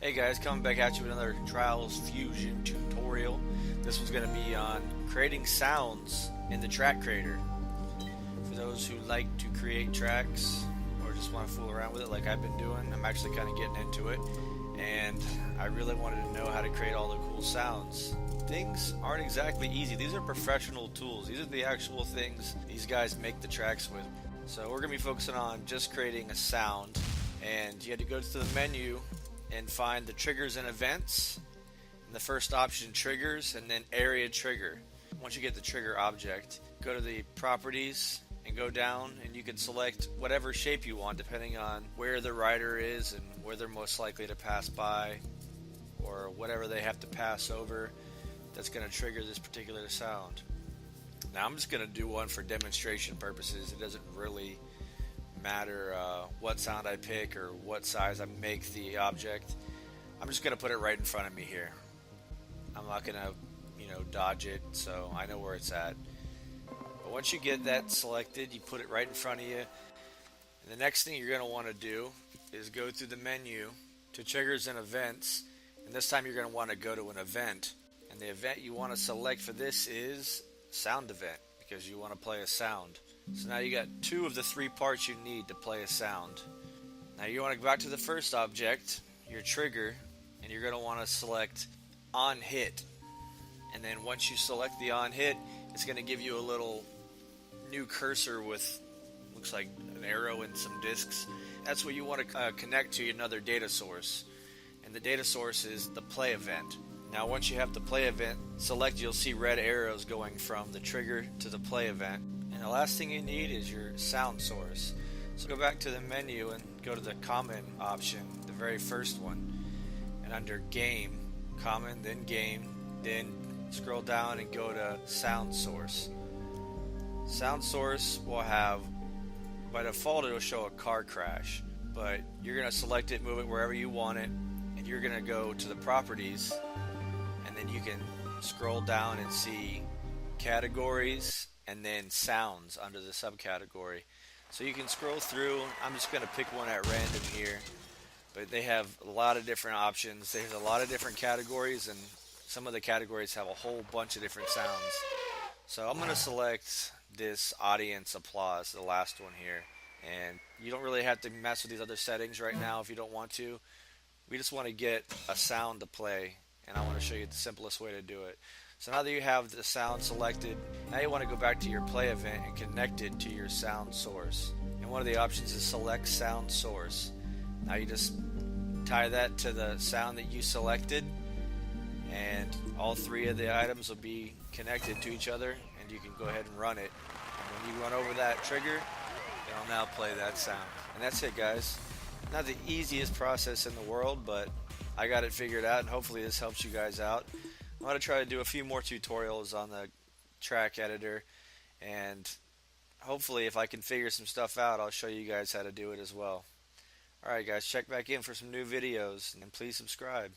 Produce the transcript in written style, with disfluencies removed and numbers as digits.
Hey guys, coming back at you with another Trials Fusion tutorial. This one's going to be on creating sounds in the track creator. For those who like to create tracks or just want to fool around with it like I've been doing, I'm actually kind of getting into it. And I really wanted to know how to create all the cool sounds. Things aren't exactly easy. These are professional tools. These are the actual things these guys make the tracks with. So we're going to be focusing on just creating a sound. And you had to go to the menu and find the triggers and events. And the first option, triggers, and then area trigger. Once you get the trigger object, go to the properties and go down, and you can select whatever shape you want depending on where the rider is and where they're most likely to pass by, or whatever they have to pass over that's going to trigger this particular sound. Now I'm just going to do one for demonstration purposes. It doesn't really matter what sound I pick or what size I make the object. I'm just going to put it right in front of me here. I'm not going to, dodge it, so I know where it's at. But once you get that selected, you put it right in front of you. And the next thing you're going to want to do is go through the menu to triggers and events. And this time you're going to want to go to an event. And the event you want to select for this is sound event, because you want to play a sound. So now you got two of the three parts you need to play a sound. Now you want to go back to the first object, your trigger, and you're going to want to select on hit. And then once you select the on hit, it's going to give you a little new cursor with, looks like an arrow and some discs. That's what you want to connect to another data source. And the data source is the play event. Now once you have the play event select, you'll see red arrows going from the trigger to the play event. And the last thing you need is your sound source. So go back to the menu and go to the common option, the very first one. And under game, common, then game, then scroll down and go to sound source. Sound source will have, by default it'll show a car crash, but you're going to select it, move it wherever you want it, and you're going to go to the properties, and then you can scroll down and see categories and then sounds under the subcategory. So you can scroll through. I'm just going to pick one at random here, but they have a lot of different options. There's a lot of different categories, and some of the categories have a whole bunch of different sounds. So I'm going to select this audience applause, the last one here. And you don't really have to mess with these other settings right now if you don't want to. We just want to get a sound to play, and I want to show you the simplest way to do it. So now that you have the sound selected, now you want to go back to your play event and connect it to your sound source. And one of the options is select sound source. Now you just tie that to the sound that you selected, and all three of the items will be connected to each other, and you can go ahead and run it. And when you run over that trigger, it'll now play that sound. And that's it, guys. Not the easiest process in the world, but I got it figured out, and hopefully this helps you guys out. I'm going to try to do a few more tutorials on the track editor, and hopefully if I can figure some stuff out, I'll show you guys how to do it as well. Alright guys, check back in for some new videos, and please subscribe.